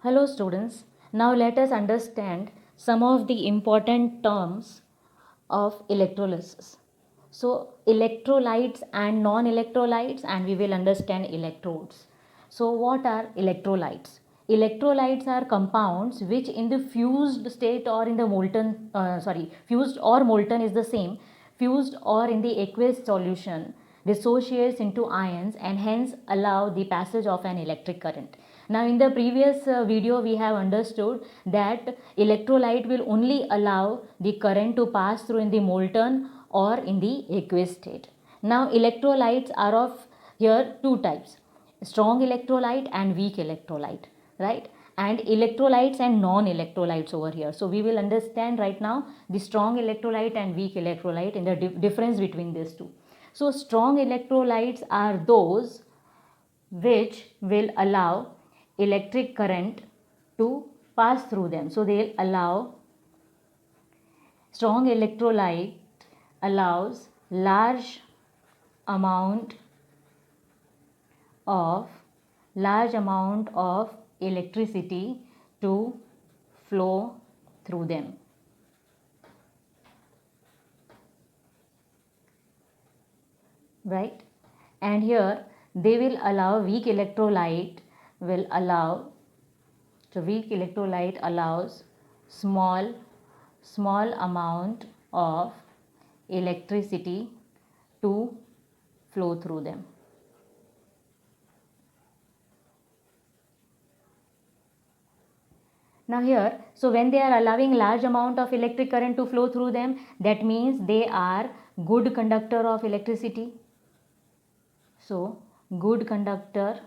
Hello students, now let us understand some of the important terms of electrolysis. So electrolytes and non-electrolytes, and we will understand electrodes. So what are electrolytes? Electrolytes are compounds which in the fused state or in the fused or molten is the same, fused or in the aqueous solution dissociates into ions and hence allow the passage of an electric current. Now in the previous video we have understood that electrolyte will only allow the current to pass through in the molten or in the aqueous state. Now electrolytes are of here two types, strong electrolyte and weak electrolyte, right? And electrolytes and non-electrolytes over here. So we will understand right now the strong electrolyte and weak electrolyte and the difference between these two. So strong electrolytes are those which will allow electric current to pass through them. So they'll allow, strong electrolyte allows large amount of electricity to flow through them. Right? And here they will allow weak electrolyte allows small amount of electricity to flow through them. Now here, so when they are allowing large amount of electric current to flow through them, that means they are good conductor of electricity. So good conductor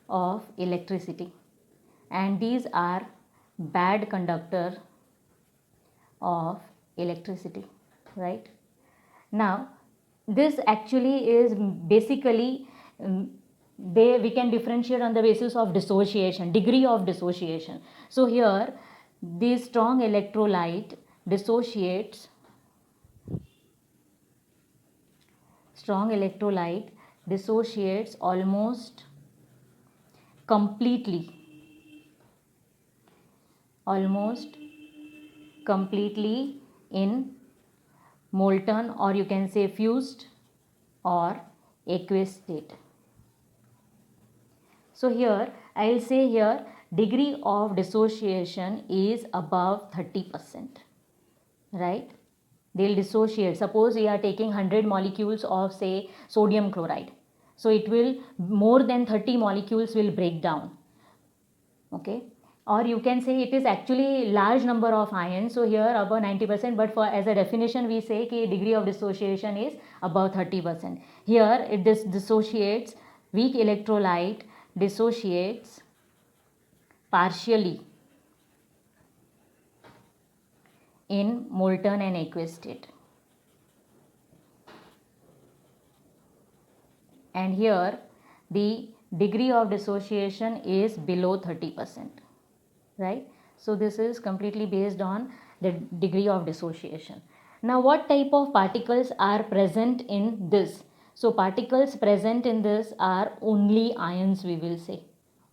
of electricity, and these are bad conductor of electricity, right? Now this actually is basically we can differentiate on the basis of dissociation, degree of dissociation. So here the strong electrolyte dissociates almost completely in molten, or you can say fused or aqueous state. So here I will say here degree of dissociation is above 30%, right? They'll dissociate. Suppose we are taking 100 molecules of say sodium chloride, so it will more than 30 molecules will break down, okay? Or you can say it is actually large number of ions, so here above 90%, but for as a definition we say कि degree of dissociation is above 30%. Here it dissociates, weak electrolyte dissociates partially in molten and aqueous state, and here the degree of dissociation is below 30%, right? So this is completely based on the degree of dissociation. Now what type of particles are present in this? So particles present in this are only ions, we will say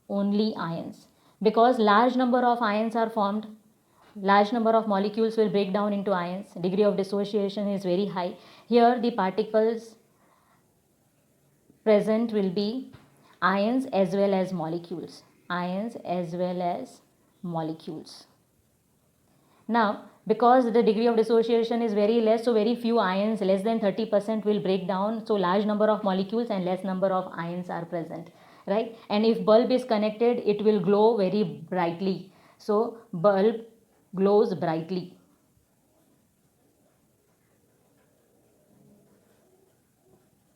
only ions, because large number of ions are formed, large number of molecules will break down into ions, degree of dissociation is very high. Here the particles present will be ions as well as molecules, Now because the degree of dissociation is very less, so very few ions, less than 30%, will break down, so large number of molecules and less number of ions are present, right? And if bulb is connected, it will glow very brightly, so bulb glows brightly.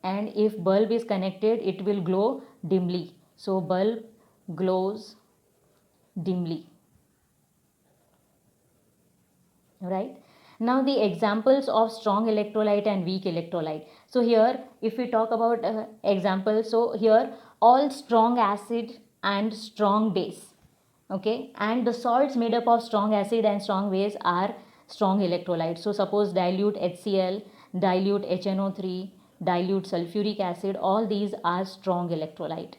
And if bulb is connected, it will glow dimly, so bulb glows dimly, right? Now the examples of strong electrolyte and weak electrolyte. So here if we talk about examples, so here all strong acid and strong base, okay, and the salts made up of strong acid and strong base are strong electrolytes. So suppose dilute HCl, dilute HNO3, dilute sulfuric acid, all these are strong electrolyte.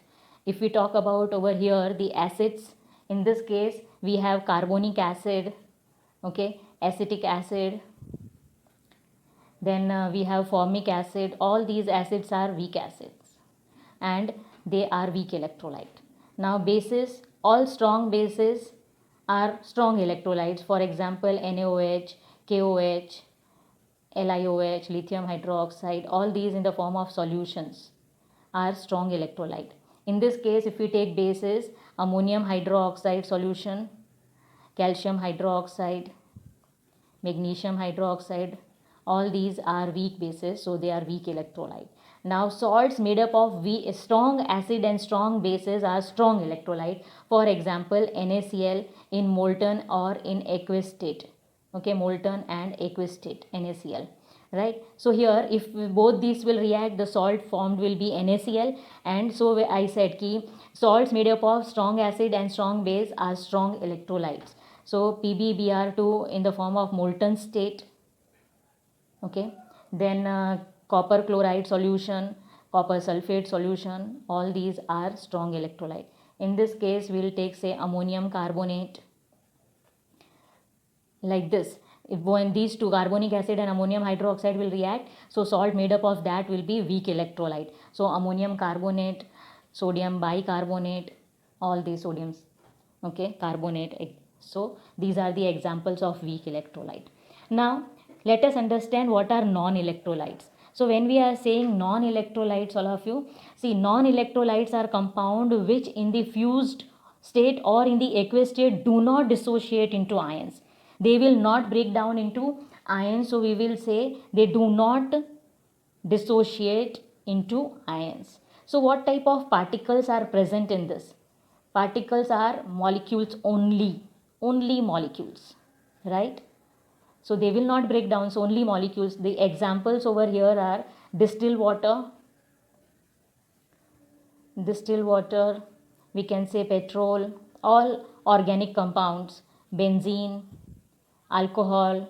If we talk about over here the acids, in this case we have carbonic acid, okay, acetic acid, then we have formic acid. All these acids are weak acids and they are weak electrolyte. Now bases, all strong bases are strong electrolytes. For example, NaOH, KOH, LiOH, lithium hydroxide, all these in the form of solutions are strong electrolyte. In this case, if we take bases, ammonium hydroxide solution, calcium hydroxide, magnesium hydroxide, all these are weak bases, so they are weak electrolyte. Now salts made up of strong acid and strong bases are strong electrolyte. For example, NaCl in molten or in aqueous state, okay, molten and aqueous state, NaCl, right? So here if both these will react, the salt formed will be NaCl, and so I said ki salts made up of strong acid and strong base are strong electrolytes. So PbBr2 in the form of molten state, okay, then copper chloride solution, copper sulfate solution, all these are strong electrolyte. In this case we will take say ammonium carbonate, like this. If when these two, carbonic acid and ammonium hydroxide, will react, so salt made up of that will be weak electrolyte. So ammonium carbonate, sodium bicarbonate, all these sodiums, okay, carbonate. So these are the examples of weak electrolyte. Now let us understand what are non-electrolytes. So when we are saying non-electrolytes, all of you see, non-electrolytes are compound which in the fused state or in the aqueous state do not dissociate into ions. They will not break down into ions, so we will say they do not dissociate into ions. So what type of particles are present in this? Particles are molecules only molecules, right? So they will not break down, so only molecules. The examples over here are distilled water, we can say petrol, all organic compounds, benzene, alcohol,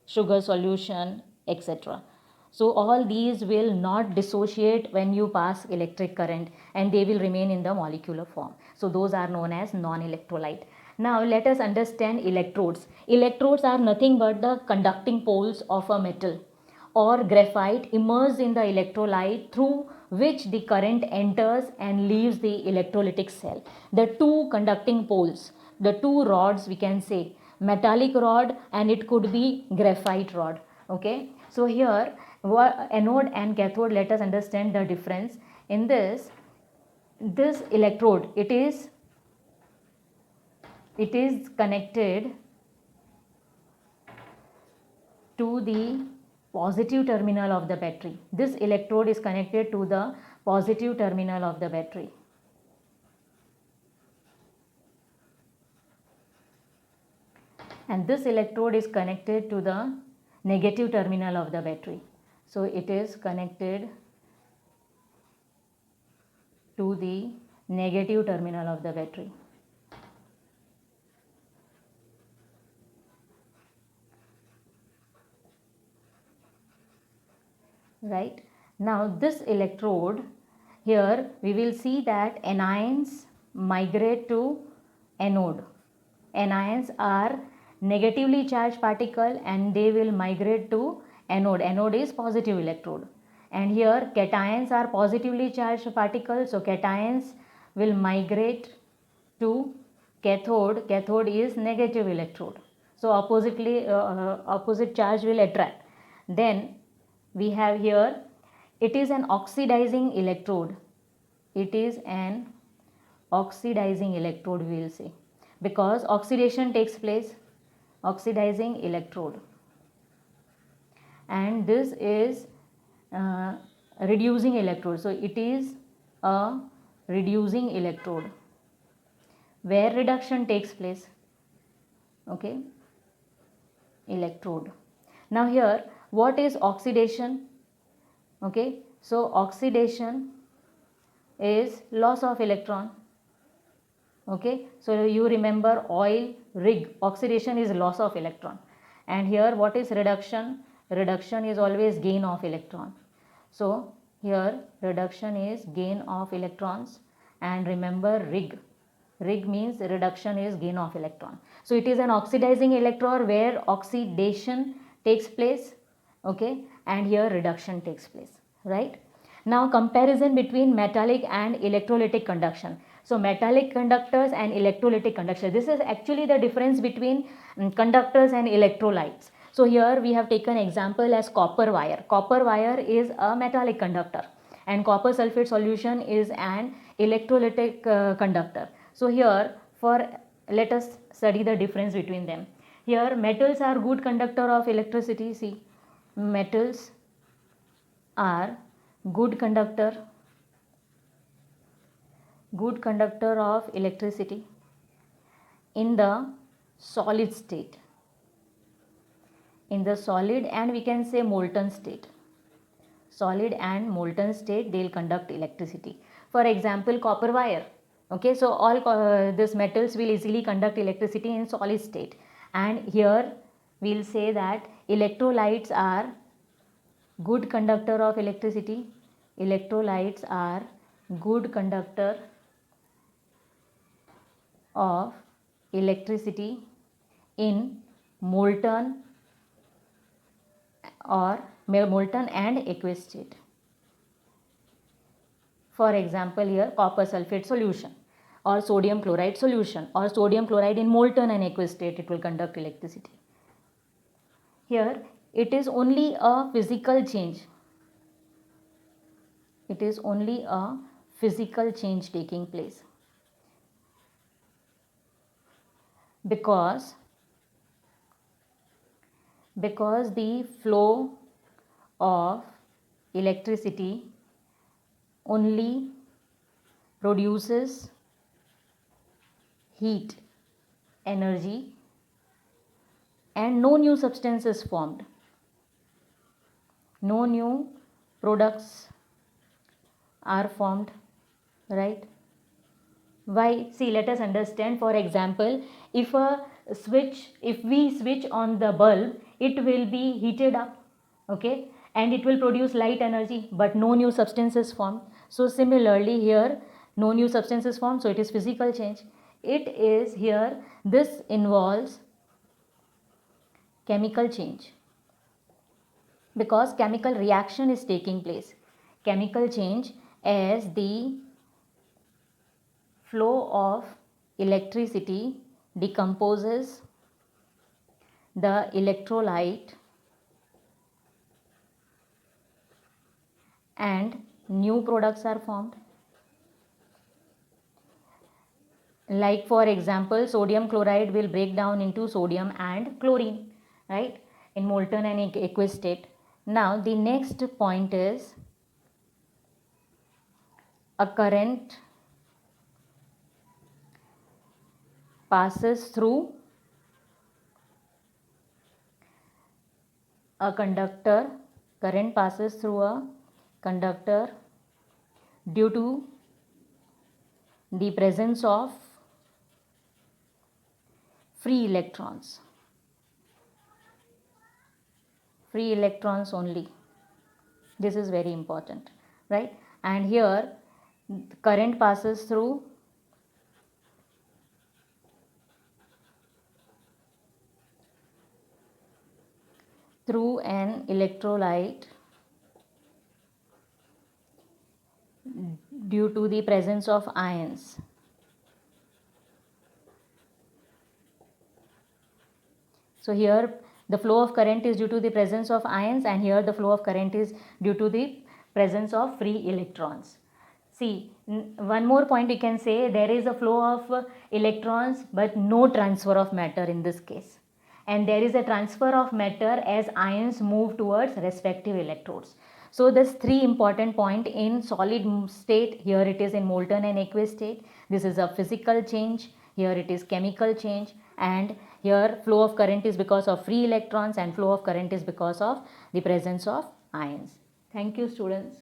sugar solution, etc. So all these will not dissociate when you pass electric current, and they will remain in the molecular form. So those are known as non-electrolyte. Now let us understand electrodes. Electrodes are nothing but the conducting poles of a metal or graphite immersed in the electrolyte through which the current enters and leaves the electrolytic cell. The two conducting poles, the two rods, we can say metallic rod and it could be graphite rod, okay. So here anode and cathode, let us understand the difference. In this electrode, it is connected to the positive terminal of the battery. This electrode is connected to the positive terminal of the battery. And this electrode is connected to the negative terminal of the battery. So it is connected to the negative terminal of the battery. Right. Now this electrode, here we will see that anions migrate to anode. Anions are negatively charged particle and they will migrate to anode. Anode is positive electrode. And here cations are positively charged particles, so cations will migrate to cathode. Cathode is negative electrode, so opposite charge will attract. Then we have here, it is an oxidizing electrode. It is an oxidizing electrode, we will say, because oxidation takes place. Oxidizing electrode. And this is reducing electrode. So it is a reducing electrode where reduction takes place, okay, electrode. Now here, what is oxidation? Okay, so oxidation is loss of electron. Okay, so you remember oil rig, oxidation is loss of electron. And here what is reduction? Reduction is always gain of electron. So here reduction is gain of electrons. and remember Rig. Rig means reduction is gain of electron. So it is an oxidizing electrode where oxidation takes place, okay, and here reduction takes place, right? Now comparison between metallic and electrolytic conduction. So metallic conductors and electrolytic conductors. This is actually the difference between conductors and electrolytes. So here we have taken example as copper wire. Copper wire is a metallic conductor and copper sulfate solution is an electrolytic conductor. So here let us study the difference between them. Here metals are good conductor of electricity. See, metals are good conductor of electricity in the solid state, in the solid and we can say molten state. Solid and molten state, they will conduct electricity. For example, copper wire. Okay, so all these metals will easily conduct electricity in solid state. And here we will say that electrolytes are good conductor of electricity. Electrolytes are good conductor of electricity in molten and aqueous state. For example, here copper sulfate solution or sodium chloride solution or sodium chloride in molten and aqueous state, it will conduct electricity. Here it is only a physical change. It is only a physical change taking place because the flow of electricity only produces heat, energy, and no new substance is formed. No new products are formed, right? Why? See, let us understand. For example, if we switch on the bulb, it will be heated up, okay, and it will produce light energy, but no new substance is formed. So similarly here, no new substance is formed, so it is physical change. It is here, this involves chemical change because chemical reaction is taking place. Chemical change as the flow of electricity decomposes the electrolyte and new products are formed. Like for example, sodium chloride will break down into sodium and chlorine, right, in molten and aqueous state. Now the next point is a current passes through a conductor. Current passes through a conductor due to the presence of free electrons. Free electrons only. This is very important, right? And here current passes through an electrolyte due to the presence of ions. So here the flow of current is due to the presence of ions and here the flow of current is due to the presence of free electrons. See, one more point we can say, there is a flow of electrons but no transfer of matter in this case. And there is a transfer of matter as ions move towards respective electrodes. So this three important point in solid state, here it is in molten and aqueous state. This is a physical change, here it is chemical change, and here flow of current is because of free electrons and flow of current is because of the presence of ions. Thank you, students.